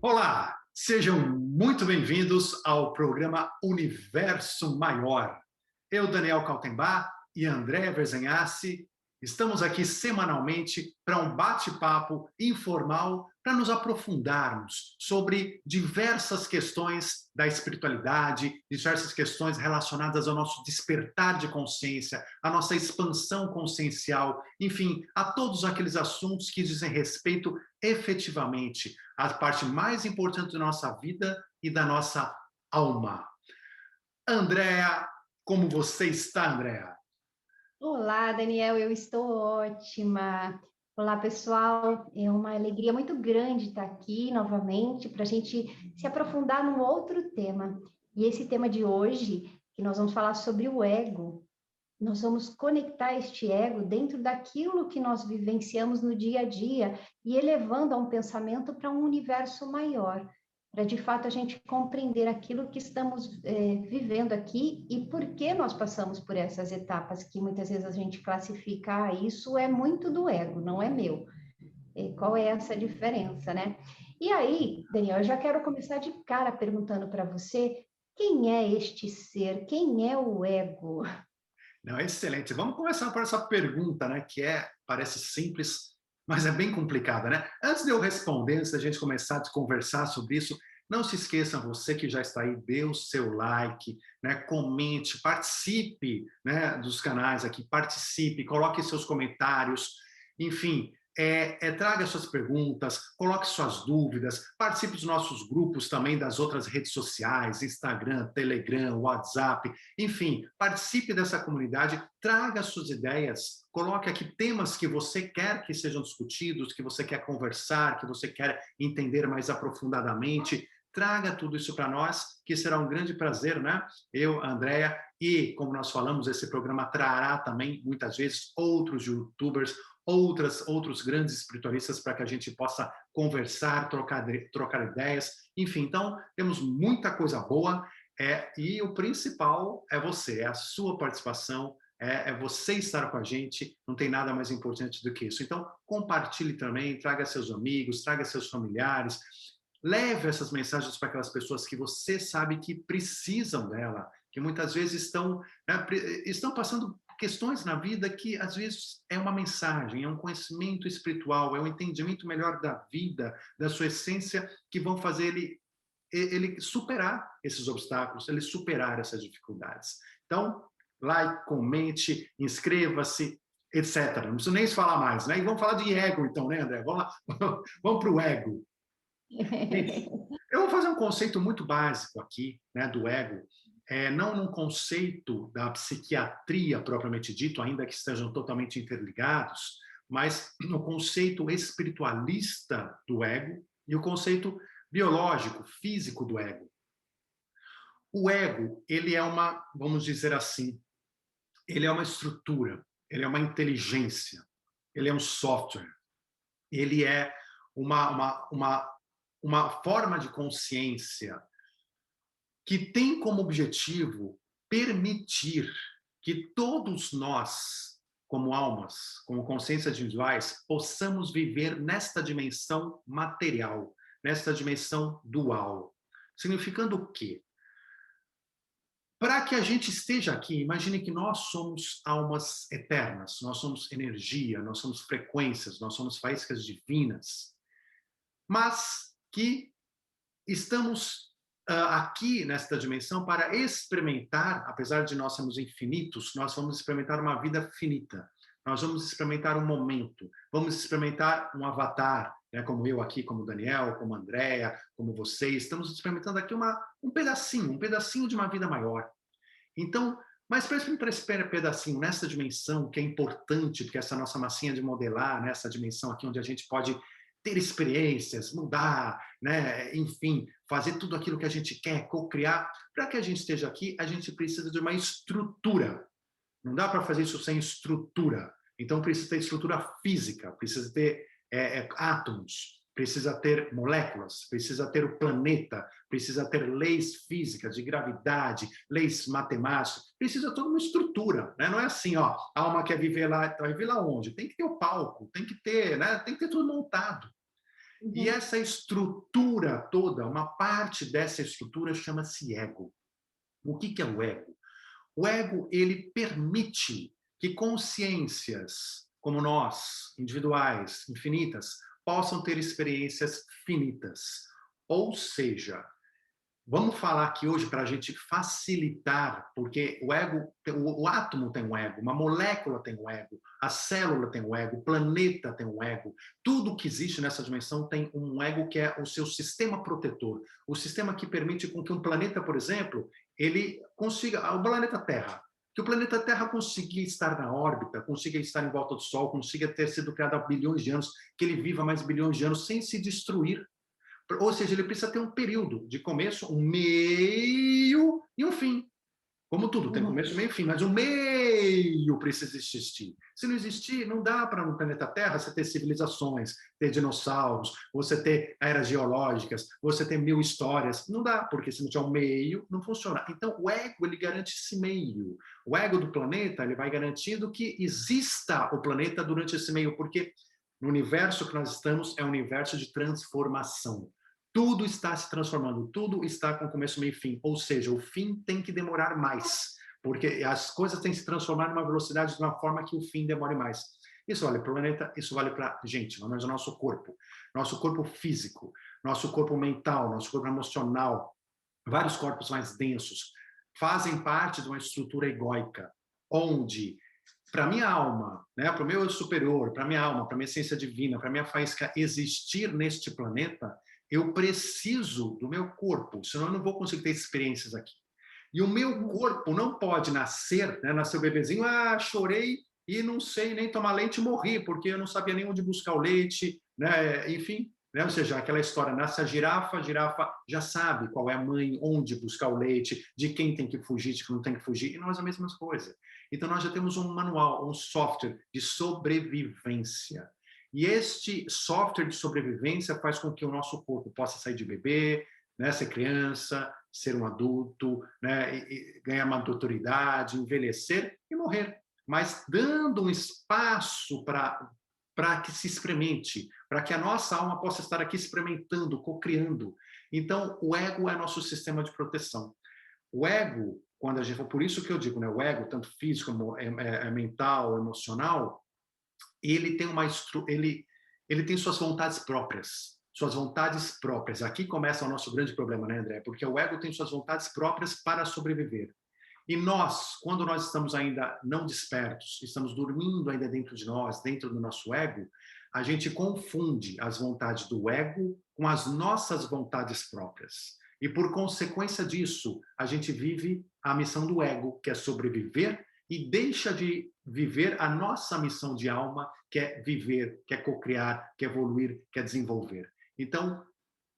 Olá, sejam muito bem-vindos ao programa Universo Maior. Eu, Daniel Kaltenbach e André Verzenhassi, estamos aqui semanalmente para um bate-papo informal para nos aprofundarmos sobre diversas questões da espiritualidade, diversas questões relacionadas ao nosso despertar de consciência, à nossa expansão consciencial, enfim, a todos aqueles assuntos que dizem respeito efetivamente à parte mais importante da nossa vida e da nossa alma. Andréa, como você está, Andréa? Olá, Daniel, eu estou ótima. Olá, pessoal. É uma alegria muito grande estar aqui novamente para a gente se aprofundar num outro tema. E esse tema de hoje, que nós vamos falar sobre o ego, nós vamos conectar este ego dentro daquilo que nós vivenciamos no dia a dia e elevando a um pensamento para um universo maior, para de fato a gente compreender aquilo que estamos vivendo aqui e por que nós passamos por essas etapas que muitas vezes a gente classifica, isso é muito do ego, não é meu. E qual é essa diferença, né? E aí, Daniel, eu já quero começar de cara perguntando para você, quem é este ser? Quem é o ego? Não, excelente. Vamos começar por essa pergunta, né, parece simples, mas é bem complicada, né? Antes de eu responder, antes da gente começar a conversar sobre isso, não se esqueça, você que já está aí, dê o seu like, né, comente, participe, né, dos canais aqui, participe, coloque seus comentários, enfim, traga suas perguntas, coloque suas dúvidas, participe dos nossos grupos também das outras redes sociais, Instagram, Telegram, WhatsApp, enfim, participe dessa comunidade, traga suas ideias, coloque aqui temas que você quer que sejam discutidos, que você quer conversar, que você quer entender mais aprofundadamente, traga tudo isso para nós, que será um grande prazer, né? Eu, Andréa, e como nós falamos, esse programa trará também, muitas vezes, outros youtubers, outros grandes espiritualistas para que a gente possa conversar, trocar ideias, enfim, então temos muita coisa boa, e o principal é você, é a sua participação, é você estar com a gente, não tem nada mais importante do que isso. Então, compartilhe também, traga seus amigos, traga seus familiares, leve essas mensagens para aquelas pessoas que você sabe que precisam dela, que muitas vezes estão passando questões na vida que, às vezes, é uma mensagem, é um conhecimento espiritual, é um entendimento melhor da vida, da sua essência, que vão fazer ele superar esses obstáculos, ele superar essas dificuldades. Então, like, comente, inscreva-se, etc. Não preciso nem falar mais, né? E vamos falar de ego, então, né, André? Vamos lá, vamos para o ego. Eu vou fazer um conceito muito básico aqui, né, do ego, não num conceito da psiquiatria propriamente dito, ainda que estejam totalmente interligados, mas no conceito espiritualista do ego e o conceito biológico, físico do ego. O ego, ele é vamos dizer assim, ele é uma estrutura, ele é uma inteligência, ele é um software, ele é uma forma de consciência que tem como objetivo permitir que todos nós, como almas, como consciências individuais, possamos viver nesta dimensão material, nesta dimensão dual. Significando o quê? Para que a gente esteja aqui, imagine que nós somos almas eternas, nós somos energia, nós somos frequências, nós somos faíscas divinas, mas que estamos aqui nesta dimensão para experimentar, apesar de nós sermos infinitos, nós vamos experimentar uma vida finita. Nós vamos experimentar um momento, vamos experimentar um avatar, né, como eu aqui, como Daniel, como Andréa, como vocês, estamos experimentando aqui um pedacinho de uma vida maior. Então, mas para experimentar esse pedacinho nessa dimensão, que é importante, porque essa nossa massinha de modelar, nessa dimensão aqui onde a gente pode ter experiências, mudar, né? Enfim, fazer tudo aquilo que a gente quer, co-criar. Para que a gente esteja aqui, a gente precisa de uma estrutura. Não dá para fazer isso sem estrutura. Então, precisa ter estrutura física, precisa ter átomos, precisa ter moléculas, precisa ter o planeta, precisa ter leis físicas de gravidade, leis matemáticas, precisa toda uma estrutura, né? Não é assim, ó, a alma quer viver lá, vai viver lá onde? Tem que ter o palco, tem que ter, né? Tem que ter tudo montado. E Uhum. essa estrutura toda, uma parte dessa estrutura chama-se ego. O que é o ego? O ego, ele permite que consciências como nós, individuais, infinitas, possam ter experiências finitas. Ou seja, vamos falar aqui hoje para a gente facilitar, porque o ego, o átomo tem um ego, uma molécula tem um ego, a célula tem um ego, o planeta tem um ego, tudo que existe nessa dimensão tem um ego que é o seu sistema protetor, o sistema que permite com que um planeta, por exemplo, ele consiga, o planeta Terra, que o planeta Terra consiga estar na órbita, consiga estar em volta do Sol, consiga ter sido criado há bilhões de anos, que ele viva mais bilhões de anos sem se destruir. Ou seja, ele precisa ter um período de começo, um meio e um fim. Como tudo, tem Uhum. começo, meio e fim, mas o meio precisa existir. Se não existir, não dá para no planeta Terra você ter civilizações, ter dinossauros, você ter eras geológicas, você ter mil histórias. Não dá, porque se não tiver um meio, não funciona. Então, o ego, ele garante esse meio. O ego do planeta, ele vai garantindo que exista o planeta durante esse meio, porque no universo que nós estamos é um universo de transformação. Tudo está se transformando, tudo está com começo, meio e fim. Ou seja, o fim tem que demorar mais, porque as coisas têm que se transformar numa velocidade de uma forma que o fim demore mais. Isso vale para o planeta, isso vale para a gente, pelo menos o nosso corpo físico, nosso corpo mental, nosso corpo emocional, vários corpos mais densos, fazem parte de uma estrutura egóica, onde para minha alma, né, para o meu eu superior, para minha alma, para minha essência divina, para minha faísca existir neste planeta, eu preciso do meu corpo, senão eu não vou conseguir ter experiências aqui. E o meu Uhum. corpo não pode nascer, né, nascer o bebezinho, ah, chorei e não sei nem tomar leite e morri, porque eu não sabia nem onde buscar o leite, né, enfim, né, ou seja, aquela história, nasce a girafa já sabe qual é a mãe, onde buscar o leite, de quem tem que fugir, de quem não tem que fugir, e nós a mesma coisa. Então nós já temos um manual, um software de sobrevivência. E este software de sobrevivência faz com que o nosso corpo possa sair de bebê, né, ser criança, ser um adulto, né, e ganhar uma autoridade, envelhecer e morrer, mas dando um espaço para que se experimente, para que a nossa alma possa estar aqui experimentando, co-criando. Então, o ego é nosso sistema de proteção. O ego, quando a gente, por isso que eu digo, né, o ego, tanto físico, como mental, emocional, ele tem ele tem suas vontades próprias. Suas vontades próprias. Aqui começa o nosso grande problema, né, André? Porque o ego tem suas vontades próprias para sobreviver. E nós, quando nós estamos ainda não despertos, estamos dormindo ainda dentro de nós, dentro do nosso ego, a gente confunde as vontades do ego com as nossas vontades próprias. E por consequência disso, a gente vive a missão do ego, que é sobreviver, e deixa de viver a nossa missão de alma, que é viver, que é cocriar, que é evoluir, que é desenvolver. Então,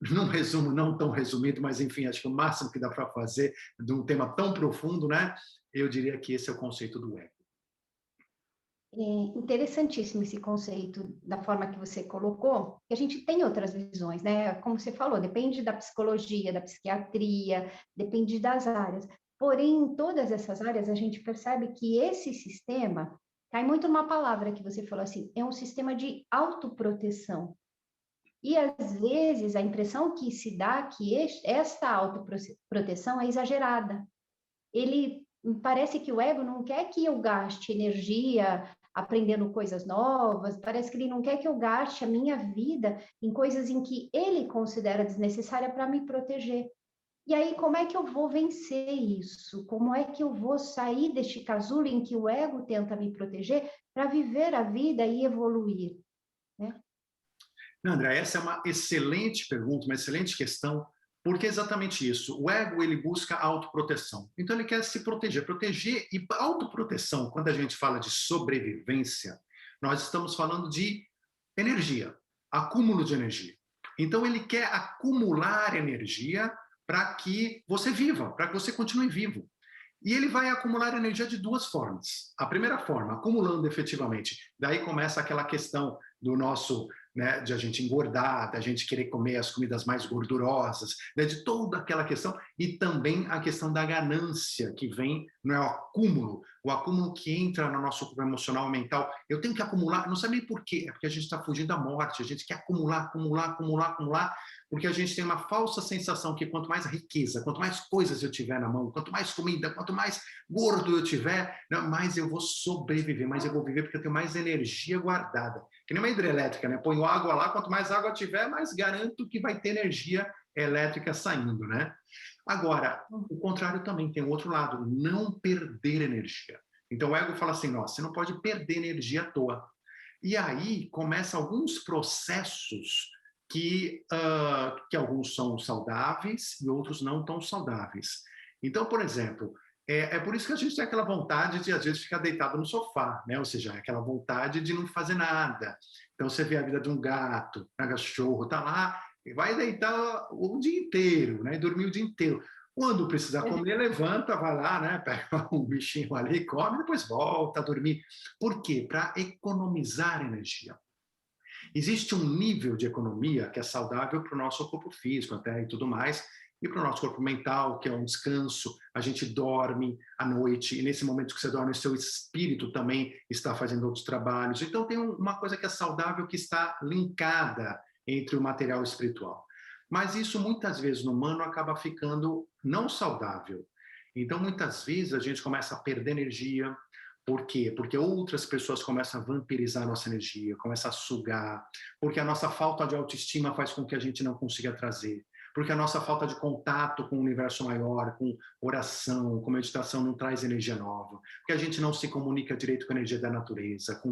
num resumo não tão resumido, mas enfim, acho que o máximo que dá para fazer de um tema tão profundo, né? Eu diria que esse é o conceito do ego. É interessantíssimo esse conceito da forma que você colocou, que a gente tem outras visões, né? Como você falou, depende da psicologia, da psiquiatria, depende das áreas. Porém, em todas essas áreas, a gente percebe que esse sistema cai muito numa palavra que você falou assim, é um sistema de autoproteção. E às vezes a impressão que se dá é que esta autoproteção é exagerada. Ele parece que o ego não quer que eu gaste energia aprendendo coisas novas, parece que ele não quer que eu gaste a minha vida em coisas em que ele considera desnecessária para me proteger. E aí, como é que eu vou vencer isso? Como é que eu vou sair deste casulo em que o ego tenta me proteger para viver a vida e evoluir, né? Não, André, essa é uma excelente pergunta, uma excelente questão, porque é exatamente isso. O ego, ele busca autoproteção. Então, ele quer se proteger. Proteger e autoproteção, quando a gente fala de sobrevivência, nós estamos falando de energia, acúmulo de energia. Então, ele quer acumular energia para que você viva, para que você continue vivo. E ele vai acumular energia de duas formas. A primeira forma, acumulando efetivamente. Daí começa aquela questão do nosso né, de a gente engordar, da gente querer comer as comidas mais gordurosas, né, de toda aquela questão, e também a questão da ganância que vem, não é o acúmulo que entra no nosso corpo emocional e mental. Eu tenho que acumular, não sei nem por quê, é porque a gente está fugindo da morte, a gente quer acumular, acumular, acumular, acumular, porque a gente tem uma falsa sensação que quanto mais riqueza, quanto mais coisas eu tiver na mão, quanto mais comida, quanto mais gordo eu tiver, mais eu vou sobreviver, mais eu vou viver porque eu tenho mais energia guardada. Que nem uma hidrelétrica, né? Ponho água lá, quanto mais água tiver, mais garanto que vai ter energia elétrica saindo, né? Agora, o contrário também tem o outro lado, não perder energia. Então o ego fala assim, nossa, você não pode perder energia à toa. E aí começam alguns processos que alguns são saudáveis e outros não tão saudáveis. Então, por exemplo, é por isso que a gente tem aquela vontade de, às vezes, ficar deitado no sofá, né? Ou seja, aquela vontade de não fazer nada. Então, você vê a vida de um gato, um cachorro, tá lá, e vai deitar o dia inteiro, né? E dormir o dia inteiro. Quando precisar comer, levanta, vai lá, né? Pega um bichinho ali, come, depois volta a dormir. Por quê? Para economizar energia. Existe um nível de economia que é saudável para o nosso corpo físico até e tudo mais, e para o nosso corpo mental, que é um descanso. A gente dorme à noite, e nesse momento que você dorme, o seu espírito também está fazendo outros trabalhos. Então, tem uma coisa que é saudável que está linkada entre o material espiritual. Mas isso, muitas vezes, no humano, acaba ficando não saudável. Então, muitas vezes, a gente começa a perder energia. Por quê? Porque outras pessoas começam a vampirizar a nossa energia, começam a sugar, porque a nossa falta de autoestima faz com que a gente não consiga trazer, porque a nossa falta de contato com o universo maior, com oração, com meditação, não traz energia nova, porque a gente não se comunica direito com a energia da natureza,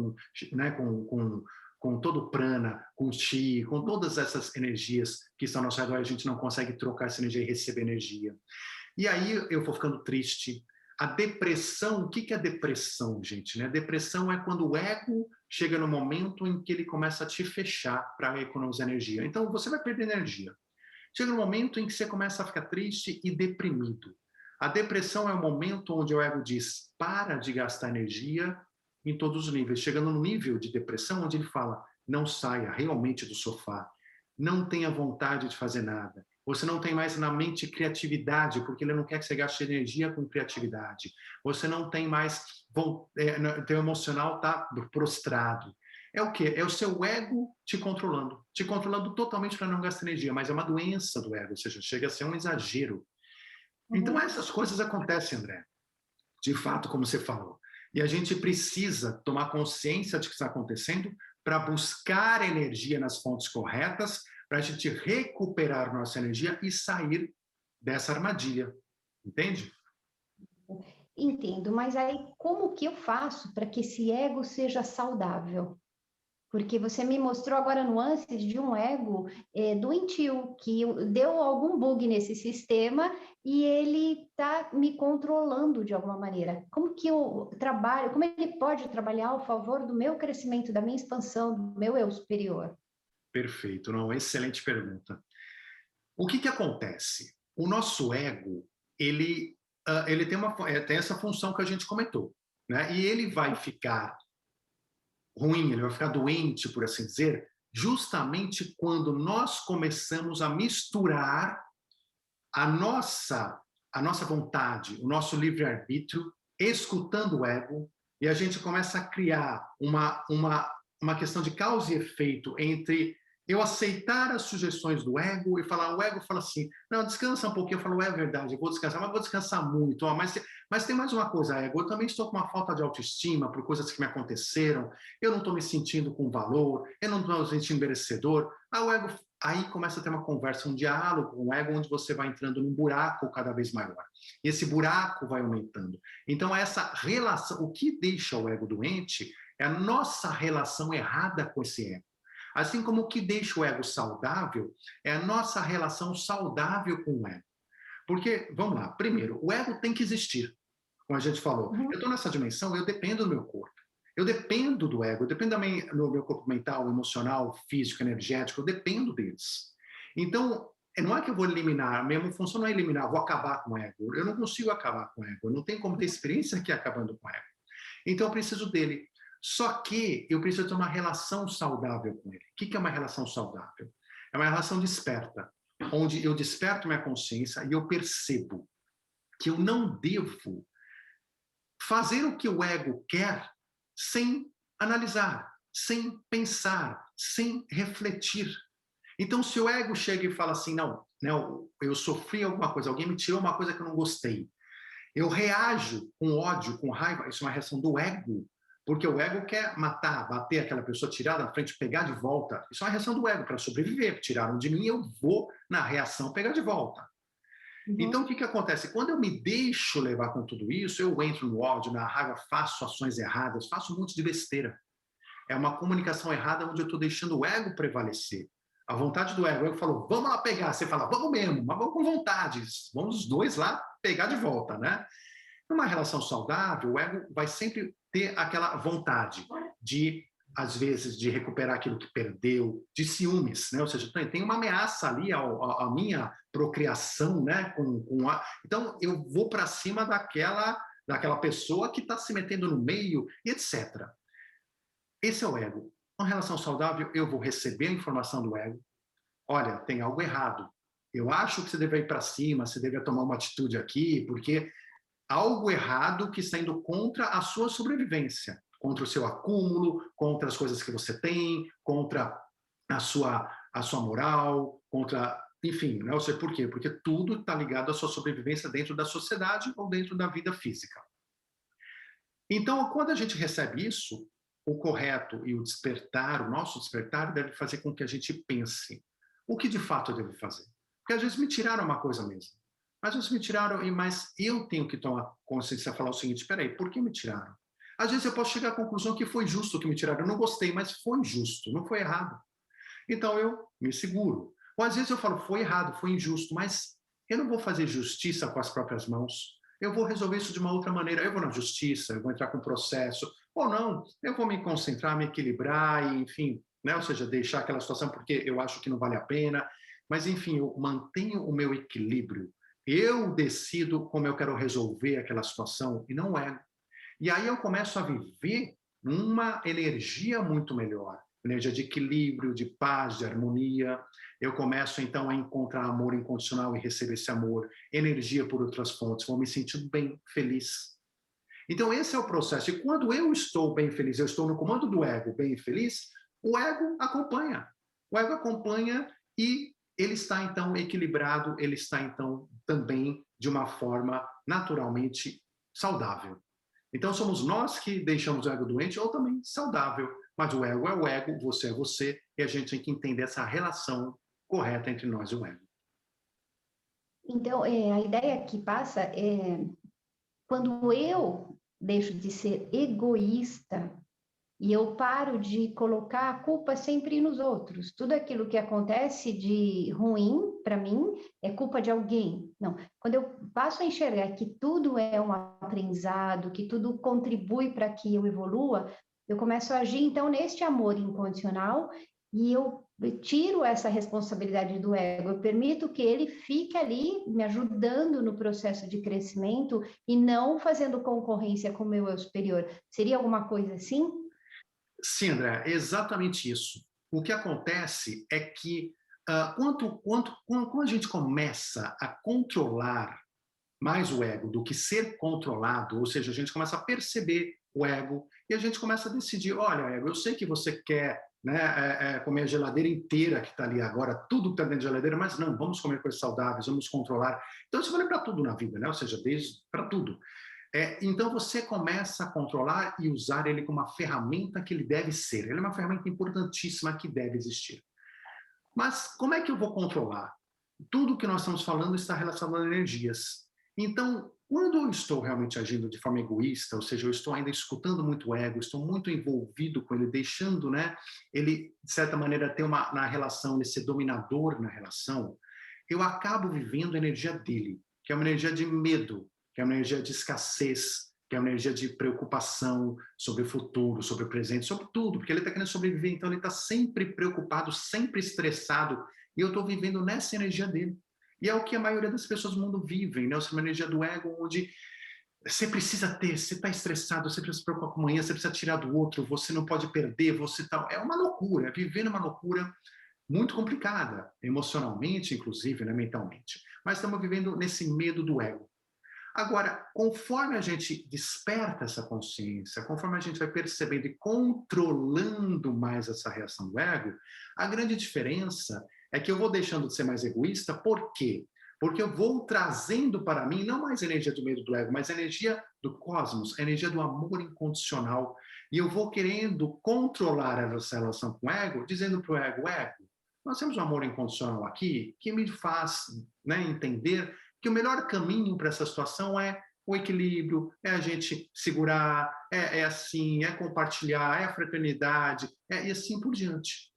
né, com todo o prana, com o chi, com todas essas energias que estão ao nosso redor, a gente não consegue trocar essa energia e receber energia. E aí eu vou ficando triste. A depressão, o que é depressão, gente? Né? Depressão é quando o ego chega no momento em que ele começa a te fechar para economizar energia. Então, você vai perder energia. Chega no momento em que você começa a ficar triste e deprimido. A depressão é o momento onde o ego diz, para de gastar energia em todos os níveis. Chegando no nível de depressão, onde ele fala, não saia realmente do sofá. Não tenha vontade de fazer nada. Você não tem mais na mente criatividade, porque ele não quer que você gaste energia com criatividade. Você não tem mais... teu emocional está prostrado. É o quê? É o seu ego te controlando totalmente para não gastar energia, mas é uma doença do ego, ou seja, chega a ser um exagero. Então, essas coisas acontecem, André, de fato, como você falou. E a gente precisa tomar consciência de que está acontecendo para buscar energia nas fontes corretas, para a gente recuperar nossa energia e sair dessa armadilha. Entende? Entendo, mas aí como que eu faço para que esse ego seja saudável? Porque você me mostrou agora nuances de um ego doentio, que deu algum bug nesse sistema e ele está me controlando de alguma maneira. Como que eu trabalho, como ele pode trabalhar ao favor do meu crescimento, da minha expansão, do meu eu superior? Perfeito, não, excelente pergunta. O que acontece? O nosso ego, ele tem essa função que a gente comentou, né? E ele vai ficar ruim, ele vai ficar doente, por assim dizer, justamente quando nós começamos a misturar a nossa vontade, o nosso livre-arbítrio, escutando o ego, e a gente começa a criar uma questão de causa e efeito entre eu aceitar as sugestões do ego e falar, o ego fala assim, não, descansa um pouquinho, eu falo, é verdade, eu vou descansar, mas vou descansar muito, mas tem mais uma coisa, ego, eu também estou com uma falta de autoestima por coisas que me aconteceram, eu não estou me sentindo com valor, eu não estou me sentindo merecedor, o ego, aí começa a ter uma conversa, um diálogo com o ego, onde você vai entrando num buraco cada vez maior, e esse buraco vai aumentando. Então essa relação, o que deixa o ego doente é a nossa relação errada com esse ego. Assim como o que deixa o ego saudável é a nossa relação saudável com o ego. Porque, vamos lá, primeiro, o ego tem que existir, como a gente falou. Eu estou nessa dimensão, eu dependo do meu corpo. Eu dependo do ego, eu dependo do meu corpo mental, emocional, físico, energético, eu dependo deles. Então, não é que eu vou eliminar, a minha função não é eliminar, vou acabar com o ego. Eu não consigo acabar com o ego, eu não tenho como ter experiência aqui acabando com o ego. Então, eu preciso dele. Só que eu preciso ter uma relação saudável com ele. O que é uma relação saudável? É uma relação desperta, onde eu desperto minha consciência e eu percebo que eu não devo fazer o que o ego quer sem analisar, sem pensar, sem refletir. Então, se o ego chega e fala assim, não, eu sofri alguma coisa, alguém me tirou uma coisa que eu não gostei, eu reajo com ódio, com raiva, isso é uma reação do ego, porque o ego quer matar, bater aquela pessoa, tirar da frente, pegar de volta. Isso é uma reação do ego para sobreviver. Tiraram de mim, eu vou, na reação, pegar de volta. Então, o Uhum. que acontece? Quando eu me deixo levar com tudo isso, eu entro no ódio, na raiva, faço ações erradas, faço um monte de besteira. É uma comunicação errada onde eu estou deixando o ego prevalecer. A vontade do ego, eu falo, vamos lá pegar. Você fala, vamos mesmo, mas vamos com vontade. Vamos os dois lá pegar de volta, né? Numa relação saudável, o ego vai sempre ter aquela vontade de, às vezes, de recuperar aquilo que perdeu, de ciúmes, né? Ou seja, tem uma ameaça ali à minha procriação, né? Então, eu vou para cima daquela pessoa que está se metendo no meio, etc. Esse é o ego. Uma relação saudável, eu vou receber a informação do ego. Olha, tem algo errado. Eu acho que você deve ir para cima, você deve tomar uma atitude aqui, porque algo errado que está indo contra a sua sobrevivência, contra o seu acúmulo, contra as coisas que você tem, contra a sua moral, contra, enfim, não sei por quê, porque tudo está ligado à sua sobrevivência dentro da sociedade ou dentro da vida física. Então, quando a gente recebe isso, o correto e o despertar, o nosso despertar, deve fazer com que a gente pense: o que de fato eu devo fazer? Porque às vezes me tiraram uma coisa mesmo. Às vezes me tiraram, mas eu tenho que tomar consciência e falar o seguinte: peraí, por que me tiraram? Às vezes eu posso chegar à conclusão que foi justo que me tiraram. Eu não gostei, mas foi justo, não foi errado. Então eu me seguro. Ou às vezes eu falo, foi errado, foi injusto, mas eu não vou fazer justiça com as próprias mãos. Eu vou resolver isso de uma outra maneira. Eu vou na justiça, eu vou entrar com processo. Ou não, eu vou me concentrar, me equilibrar, e, enfim, né? Ou seja, deixar aquela situação porque eu acho que não vale a pena. Mas, enfim, eu mantenho o meu equilíbrio. Eu decido como eu quero resolver aquela situação e não o ego. E aí eu começo a viver uma energia muito melhor, energia de equilíbrio, de paz, de harmonia. Eu começo então a encontrar amor incondicional e receber esse amor, energia por outras fontes, vou me sentir bem, feliz. Então esse é o processo. E quando eu estou bem feliz, eu estou no comando do ego, bem feliz, o ego acompanha. O ego acompanha e ele está então equilibrado, ele está então também de uma forma naturalmente saudável. Então somos nós que deixamos o ego doente ou também saudável. Mas o ego é o ego, você é você, e a gente tem que entender essa relação correta entre nós e o ego. Então, a ideia que passa é quando eu deixo de ser egoísta e eu paro de colocar a culpa sempre nos outros. Tudo aquilo que acontece de ruim para mim é culpa de alguém. Não, quando eu passo a enxergar que tudo é um aprendizado, que tudo contribui para que eu evolua, eu começo a agir então neste amor incondicional e eu tiro essa responsabilidade do ego, eu permito que ele fique ali me ajudando no processo de crescimento e não fazendo concorrência com o meu eu superior. Seria alguma coisa assim? Sim, André, é exatamente isso. O que acontece é que quando a gente começa a controlar mais o ego do que ser controlado, ou seja, a gente começa a perceber o ego e a gente começa a decidir, olha, ego, eu sei que você quer, né, comer a geladeira inteira que está ali agora, tudo que está dentro da geladeira, mas não, vamos comer coisas saudáveis, vamos controlar. Então isso vale para tudo na vida, né? Ou seja, desde para tudo. Então você começa a controlar e usar ele como uma ferramenta que ele deve ser. Ele é uma ferramenta importantíssima que deve existir. Mas como é que eu vou controlar? Tudo que nós estamos falando está relacionado a energias. Então, quando eu estou realmente agindo de forma egoísta, ou seja, eu estou ainda escutando muito o ego, estou muito envolvido com ele, deixando, né, ele, de certa maneira, ter na relação, ele ser dominador na relação, eu acabo vivendo a energia dele, que é uma energia de medo, que é uma energia de escassez, que é uma energia de preocupação sobre o futuro, sobre o presente, sobre tudo, porque ele está querendo sobreviver, então ele está sempre preocupado, sempre estressado, e eu estou vivendo nessa energia dele. E é o que a maioria das pessoas do mundo vivem, né? Uma energia do ego, onde Você precisa ter, você está estressado, você precisa se preocupar com amanhã, você precisa tirar do outro, você não pode perder, você tal. É uma loucura, viver numa loucura muito complicada, emocionalmente, inclusive, né, mentalmente. Mas estamos vivendo nesse medo do ego. Agora, conforme a gente desperta essa consciência, conforme a gente vai percebendo e controlando mais essa reação do ego, a grande diferença é que eu vou deixando de ser mais egoísta, por quê? Porque eu vou trazendo para mim não mais energia do medo do ego, mas energia do cosmos, energia do amor incondicional. E eu vou querendo controlar essa relação com o ego, dizendo para o ego, nós temos um amor incondicional aqui que me faz, né, entender que o melhor caminho para essa situação é o equilíbrio, é a gente segurar, é assim, é compartilhar, é a fraternidade, e assim por diante.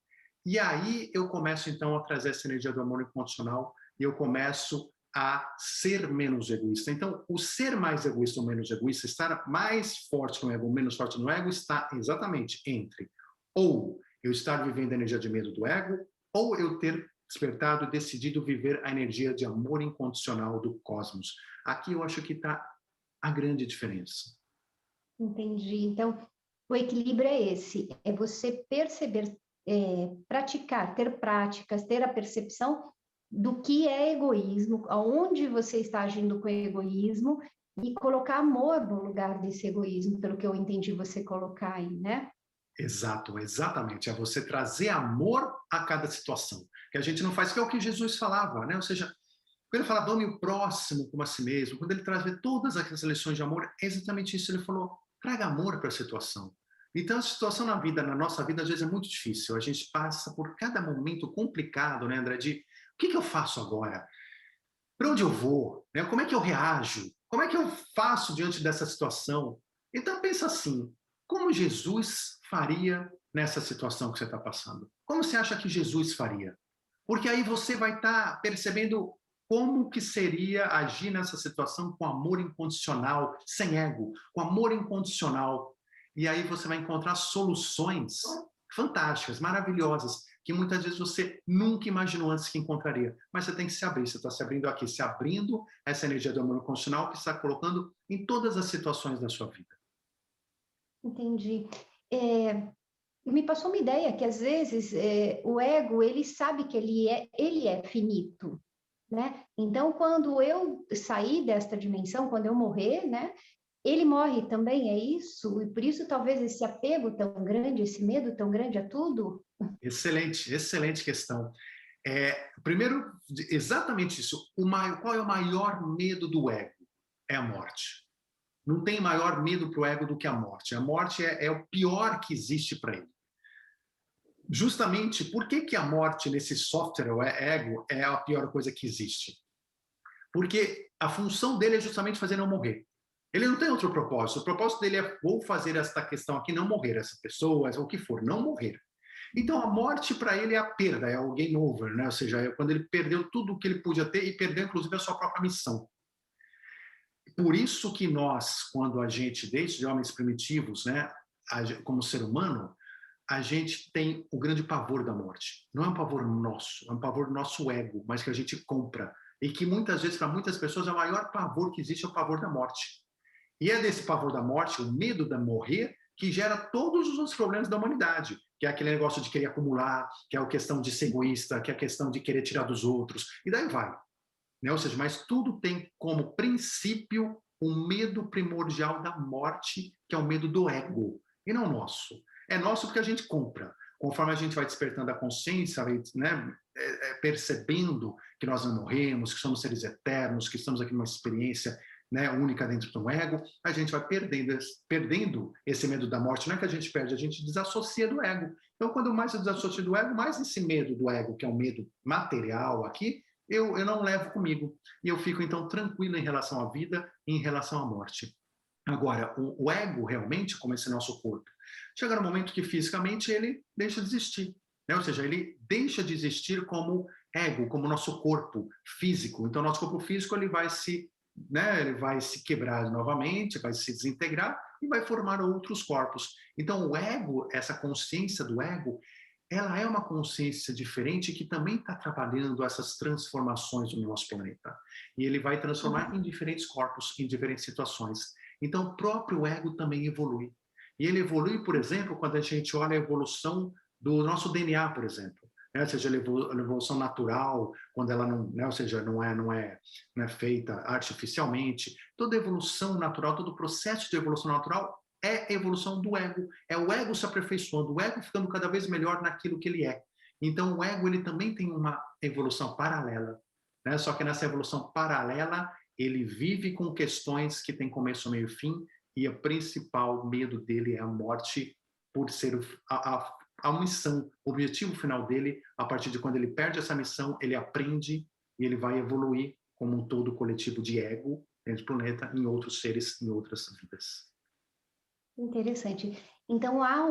E aí eu começo então a trazer essa energia do amor incondicional e eu começo a ser menos egoísta. Então, o ser mais egoísta ou menos egoísta, estar mais forte no ego ou menos forte no ego, está exatamente entre ou eu estar vivendo a energia de medo do ego, ou eu ter despertado e decidido viver a energia de amor incondicional do cosmos. Aqui eu acho que está a grande diferença. Entendi. Então, o equilíbrio é esse, é você perceber, praticar, ter práticas, ter a percepção do que é egoísmo, aonde você está agindo com egoísmo e colocar amor no lugar desse egoísmo, pelo que eu entendi você colocar aí, né? Exato, exatamente. É você trazer amor a cada situação. Que a gente não faz, que é o que Jesus falava, né? Ou seja, quando ele fala, ame o próximo como a si mesmo, quando ele traz todas aquelas lições de amor, é exatamente isso. Ele falou, traga amor para a situação. Então, a situação na vida, na nossa vida, às vezes é muito difícil. A gente passa por cada momento complicado, né, André? De o que eu faço agora? Para onde eu vou? Né? Como é que eu reajo? Como é que eu faço diante dessa situação? Então, pensa assim, como Jesus faria nessa situação que você está passando? Como você acha que Jesus faria? Porque aí você vai estar percebendo como que seria agir nessa situação com amor incondicional, sem ego, com amor incondicional. E aí você vai encontrar soluções fantásticas, maravilhosas, que muitas vezes você nunca imaginou antes que encontraria. Mas você tem que se abrir, você está se abrindo aqui, se abrindo essa energia do amor incondicional que está colocando em todas as situações da sua vida. Entendi. Me passou uma ideia que às vezes o ego ele sabe que ele é finito, né? Então quando eu sair desta dimensão, quando eu morrer, né? Ele morre também, é isso? E por isso talvez esse apego tão grande, esse medo tão grande a tudo? Excelente, excelente questão. Primeiro, exatamente isso. Qual é o maior medo do ego? É a morte. Não tem maior medo para o ego do que a morte. A morte é o pior que existe para ele. Justamente, por que a morte nesse software, o ego, é a pior coisa que existe? Porque a função dele é justamente fazer não morrer. Ele não tem outro propósito. O propósito dele é, vou fazer esta questão aqui, não morrer, essa pessoa, ou o que for, não morrer. Então, a morte para ele é a perda, é o game over, né? Ou seja, é quando ele perdeu tudo o que ele podia ter e perdeu, inclusive, a sua própria missão. Por isso que nós, quando a gente, desde homens primitivos, né, como ser humano, a gente tem o grande pavor da morte. Não é um pavor nosso, é um pavor do nosso ego, mas que a gente compra. E que muitas vezes, para muitas pessoas, é o maior pavor que existe, é o pavor da morte. E é desse pavor da morte, o medo de morrer, que gera todos os outros problemas da humanidade, que é aquele negócio de querer acumular, que é a questão de ser egoísta, que é a questão de querer tirar dos outros, e daí vai. Né? Ou seja, mas tudo tem como princípio o medo primordial da morte, que é o medo do ego, e não nosso. É nosso porque a gente compra. Conforme a gente vai despertando a consciência, né, percebendo que nós não morremos, que somos seres eternos, que estamos aqui numa experiência, né, única dentro do ego, a gente vai perdendo esse medo da morte. Não é que a gente perde, a gente desassocia do ego. Então, quando mais eu desassocio do ego, mais esse medo do ego, que é um medo material aqui, eu não levo comigo. E eu fico, então, tranquilo em relação à vida e em relação à morte. Agora, o ego, realmente, como esse nosso corpo, chega no momento que fisicamente ele deixa de existir. Né? Ou seja, ele deixa de existir como ego, como nosso corpo físico. Então, nosso corpo físico ele vai se quebrar novamente, vai se desintegrar e vai formar outros corpos. Então, o ego, essa consciência do ego, ela é uma consciência diferente que também está trabalhando essas transformações no nosso planeta. E ele vai transformar em diferentes corpos, em diferentes situações. Então, o próprio ego também evolui. E ele evolui, por exemplo, quando a gente olha a evolução do nosso DNA, por exemplo. Né? Ou seja, a evolução natural, quando ela não, né? Ou seja, não é feita artificialmente. Toda evolução natural, todo processo de evolução natural é a evolução do ego. É o ego se aperfeiçoando, o ego ficando cada vez melhor naquilo que ele é. Então, o ego ele também tem uma evolução paralela. Né? Só que nessa evolução paralela, ele vive com questões que têm começo, meio e fim, e o principal medo dele é a morte, por ser a missão, o objetivo final dele, a partir de quando ele perde essa missão, ele aprende e ele vai evoluir como um todo coletivo de ego dentro do planeta, em outros seres, em outras vidas. Interessante. Então, há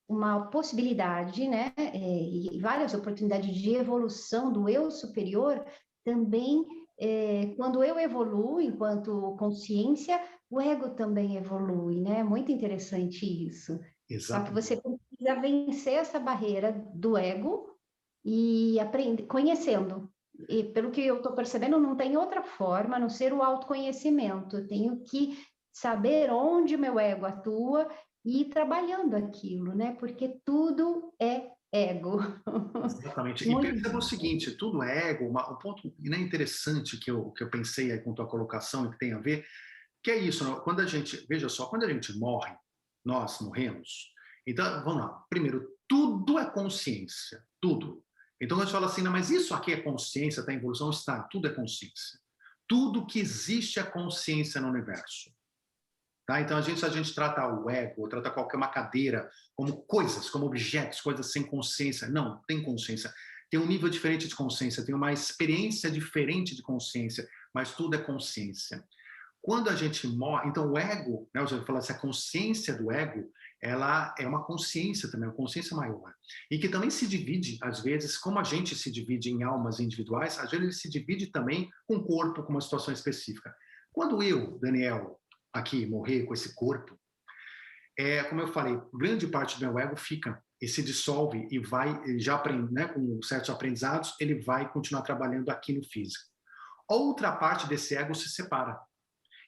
uma possibilidade, né, e várias oportunidades de evolução do eu superior também, quando eu evoluo enquanto consciência, o ego também evolui, né? Muito interessante isso. Só que Exatamente. você precisa vencer essa barreira do ego e aprender, conhecendo. E pelo que eu estou percebendo, não tem outra forma a não ser o autoconhecimento. Eu tenho que saber onde meu ego atua e ir trabalhando aquilo, né? Porque tudo é ego. Exatamente. E Muito perceba o seguinte, tudo é ego, um ponto né, interessante que eu pensei aí com tua colocação e que tem a ver, que é isso, né? Quando a gente, veja só, quando a gente morre, nós morremos, então, vamos lá, primeiro, tudo é consciência, tudo. Então, a gente fala assim, não, mas isso aqui é consciência, está em evolução? Está, tudo é consciência. Tudo que existe é consciência no universo. Tá? Então, se a gente trata o ego, ou trata qualquer uma cadeira, como coisas, como objetos, coisas sem consciência. Não, tem consciência. Tem um nível diferente de consciência, tem uma experiência diferente de consciência, mas tudo é consciência. Quando a gente morre, então o ego, né, eu falo, essa consciência do ego, ela é uma consciência também, uma consciência maior. E que também se divide, às vezes, como a gente se divide em almas individuais, às vezes ele se divide também com o corpo, com uma situação específica. Quando eu, Daniel, aqui morrer com esse corpo, como eu falei, grande parte do meu ego fica e se dissolve e vai, já aprende, né, com certos aprendizados, ele vai continuar trabalhando aqui no físico. Outra parte desse ego se separa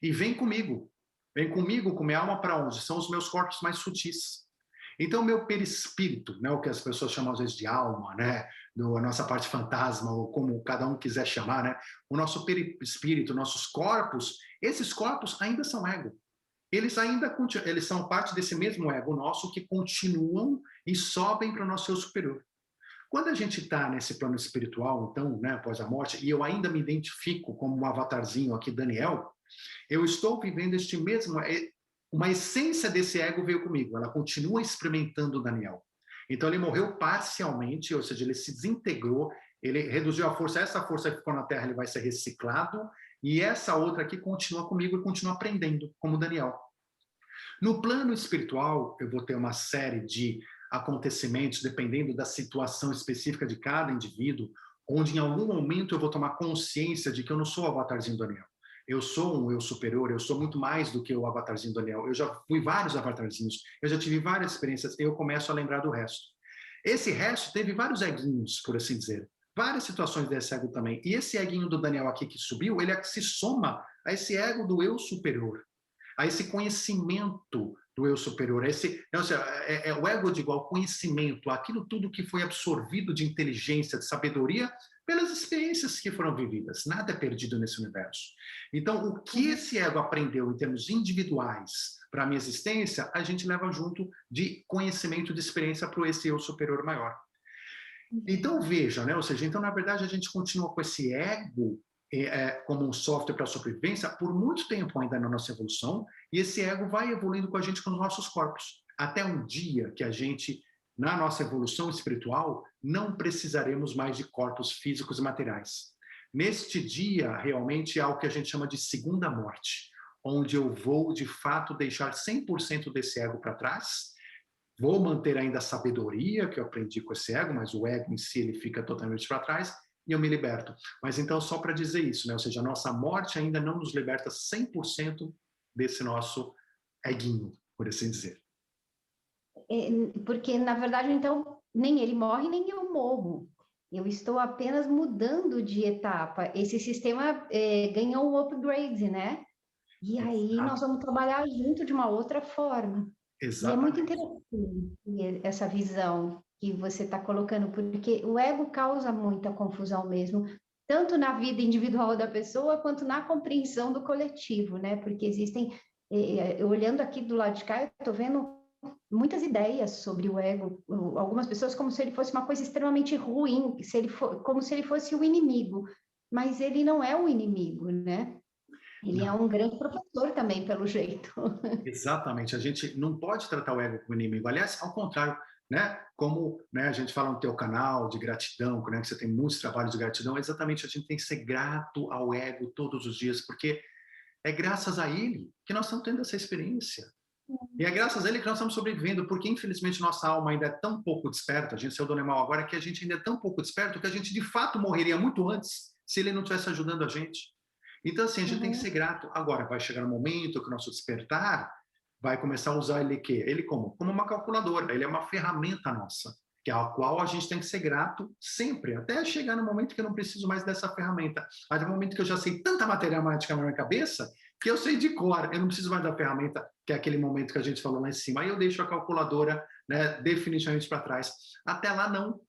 e vem comigo. Vem comigo, com minha alma para onde? São os meus corpos mais sutis. Então, meu perispírito, né, o que as pessoas chamam às vezes de alma, né, a nossa parte fantasma, ou como cada um quiser chamar, né, o nosso perispírito, nossos corpos, esses corpos ainda são ego. Eles são parte desse mesmo ego nosso que continuam e sobem para o nosso eu superior. Quando a gente está nesse plano espiritual, então, né, após a morte, e eu ainda me identifico como um avatarzinho aqui, Daniel, eu estou vivendo este mesmo, uma essência desse ego veio comigo, ela continua experimentando o Daniel. Então ele morreu parcialmente, ou seja, ele se desintegrou, ele reduziu a força, essa força que ficou na Terra ele vai ser reciclado, e essa outra aqui continua comigo e continua aprendendo, como o Daniel. No plano espiritual, eu vou ter uma série de acontecimentos, dependendo da situação específica de cada indivíduo, onde em algum momento eu vou tomar consciência de que eu não sou o avatarzinho Daniel. Eu sou um eu superior, eu sou muito mais do que o avatarzinho Daniel. Eu já fui vários avatarzinhos, eu já tive várias experiências, eu começo a lembrar do resto. Esse resto teve vários eguinhos, por assim dizer. Várias situações desse ego também. E esse eguinho do Daniel aqui que subiu, ele se soma a esse ego do eu superior, a esse conhecimento do eu superior, não, o ego de igual conhecimento, aquilo tudo que foi absorvido de inteligência, de sabedoria, pelas experiências que foram vividas. Nada é perdido nesse universo. Então, o que esse ego aprendeu em termos individuais para a minha existência, a gente leva junto de conhecimento, de experiência para esse eu superior maior. Então, veja, né? Ou seja, então, na verdade, a gente continua com esse ego como um software para sobrevivência por muito tempo ainda na nossa evolução, e esse ego vai evoluindo com a gente com os nossos corpos, até um dia que a gente, na nossa evolução espiritual, não precisaremos mais de corpos físicos e materiais. Neste dia, realmente, há o que a gente chama de segunda morte, onde eu vou, de fato, deixar 100% desse ego para trás, vou manter ainda a sabedoria que eu aprendi com esse ego, mas o ego em si ele fica totalmente para trás, e eu me liberto. Mas então, só para dizer isso, né? Ou seja, a nossa morte ainda não nos liberta 100% desse nosso eguinho, por assim dizer. Porque, na verdade, então, nem ele morre, nem eu morro. Eu estou apenas mudando de etapa. Esse sistema ganhou um upgrade, né? E aí nós vamos trabalhar junto de uma outra forma. E é muito Exatamente. interessante essa visão que você está colocando, porque o ego causa muita confusão mesmo, tanto na vida individual da pessoa, quanto na compreensão do coletivo, né? Porque existem, olhando aqui do lado de cá, eu estou vendo muitas ideias sobre o ego, algumas pessoas como se ele fosse uma coisa extremamente ruim, como se ele fosse o inimigo, mas ele não é o inimigo, né? Ele é Não. um grande professor também, pelo jeito. Exatamente, a gente não pode tratar o ego como inimigo. Aliás, ao contrário, né? Como, né, a gente fala no teu canal de gratidão, né, que você tem muitos trabalhos de gratidão, exatamente a gente tem que ser grato ao ego todos os dias, porque é graças a ele que nós estamos tendo essa experiência. E é graças a ele que nós estamos sobrevivendo, porque infelizmente nossa alma ainda é tão pouco desperta, a gente saiu do animal agora, que a gente ainda é tão pouco desperto que a gente de fato morreria muito antes se ele não estivesse ajudando a gente. Então, assim, a gente tem que ser grato. Agora, vai chegar um momento que o nosso despertar vai começar a usar ele quê? Ele como? Como uma calculadora. Ele é uma ferramenta nossa, que é a qual a gente tem que ser grato sempre, até chegar no momento que eu não preciso mais dessa ferramenta. Mas no momento que eu já sei tanta matemática na minha cabeça, que eu sei de cor, eu não preciso mais da ferramenta, que é aquele momento que a gente falou lá em cima. Aí eu deixo a calculadora, né, definitivamente para trás. Até lá, não.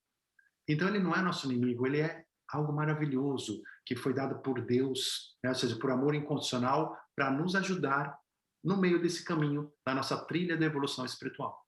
Então, ele não é nosso inimigo, ele é algo maravilhoso que foi dado por Deus, né? Ou seja, por amor incondicional, para nos ajudar no meio desse caminho, da nossa trilha da evolução espiritual.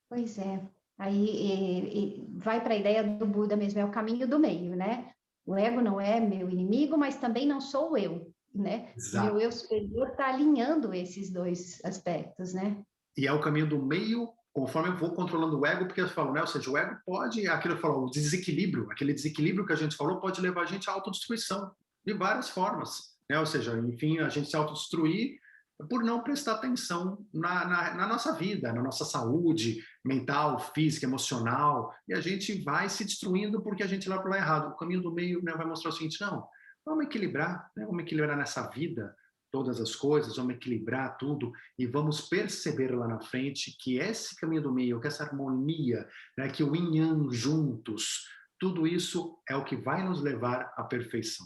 Pois é. Aí vai para a ideia do Buda mesmo, é o caminho do meio, né? O ego não é meu inimigo, mas também não sou eu, né? O meu Exato. eu superior está alinhando esses dois aspectos, né? E é o caminho do meio, conforme eu vou controlando o ego, porque eu falo, né? Ou seja, o ego pode, aquilo que eu falo, o desequilíbrio, aquele desequilíbrio que a gente falou, pode levar a gente à autodestruição, de várias formas, né? Ou seja, enfim, a gente se autodestruir por não prestar atenção na nossa vida, na nossa saúde mental, física, emocional, e a gente vai se destruindo porque a gente vai para o lado errado. O caminho do meio, né, vai mostrar o seguinte, não, vamos equilibrar, né? Vamos equilibrar nessa vida todas as coisas, vamos equilibrar tudo e vamos perceber lá na frente que esse caminho do meio, que essa harmonia, né, que o yin yang juntos, tudo isso é o que vai nos levar à perfeição,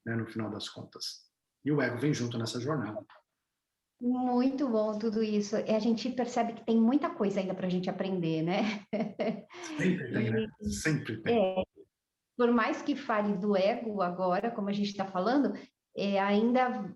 né, no final das contas. E o ego vem junto nessa jornada. Muito bom tudo isso. E a gente percebe que tem muita coisa ainda para a gente aprender, né? Sempre tem, né? E, Sempre tem. é, por mais que fale do ego agora, como a gente está falando, ainda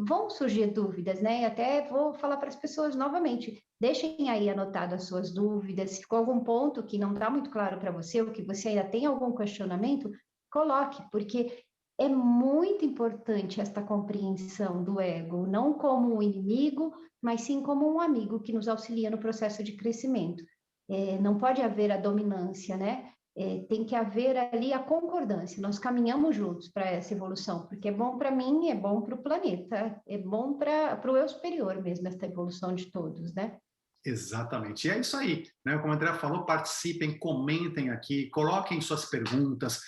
vão surgir dúvidas, né? E até vou falar para as pessoas novamente, deixem aí anotado as suas dúvidas, se ficou algum ponto que não está muito claro para você, ou que você ainda tem algum questionamento, coloque, porque é muito importante esta compreensão do ego, não como um inimigo, mas sim como um amigo que nos auxilia no processo de crescimento. Não pode haver a dominância, né? Tem que haver ali a concordância. Nós caminhamos juntos para essa evolução, porque é bom para mim, é bom para o planeta, é bom para o eu superior mesmo, essa evolução de todos, né? Exatamente. E é isso aí, né? Como a Andrea falou, participem, comentem aqui, coloquem suas perguntas,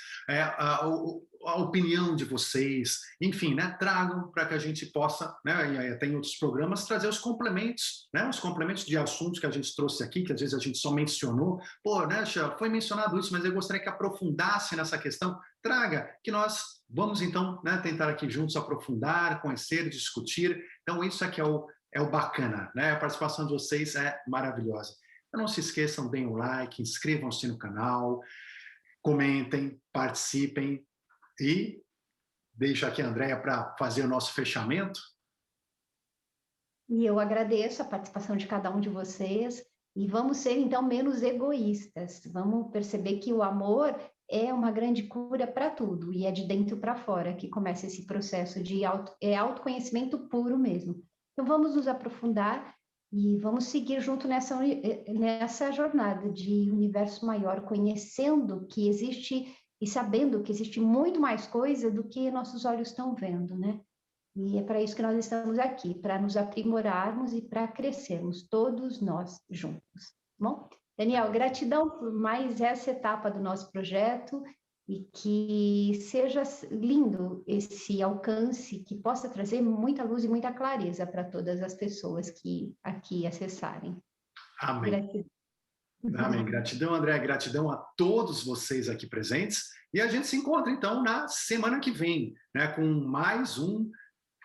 a opinião de vocês, enfim, né? Tragam para que a gente possa, né? E até em outros programas, trazer os complementos, né? Os complementos de assuntos que a gente trouxe aqui, que às vezes a gente só mencionou. Pô, né, foi mencionado isso, mas eu gostaria que aprofundasse nessa questão. Traga, que nós vamos então, né, tentar aqui juntos aprofundar, conhecer, discutir. Então, isso aqui é o bacana, né? A participação de vocês é maravilhosa. Então, não se esqueçam, deem o like, inscrevam-se no canal, comentem, participem e deixo aqui a Andrea para fazer o nosso fechamento. E eu agradeço a participação de cada um de vocês e vamos ser então menos egoístas. Vamos perceber que o amor é uma grande cura para tudo e é de dentro para fora que começa esse processo de autoconhecimento puro mesmo. Então vamos nos aprofundar e vamos seguir junto nessa jornada de universo maior, conhecendo que existe e sabendo que existe muito mais coisa do que nossos olhos estão vendo, né? E é para isso que nós estamos aqui, para nos aprimorarmos e para crescermos, todos nós juntos. Bom, Daniel, gratidão por mais essa etapa do nosso projeto e que seja lindo esse alcance, que possa trazer muita luz e muita clareza para todas as pessoas que aqui acessarem. Amém. Gratidão. Amém. Gratidão, André. Gratidão a todos vocês aqui presentes. E a gente se encontra, então, na semana que vem, né, com mais um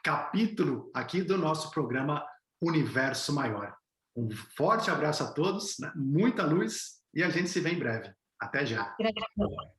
capítulo aqui do nosso programa Universo Maior. Um forte abraço a todos, né, muita luz, e a gente se vê em breve. Até já. Gratidão.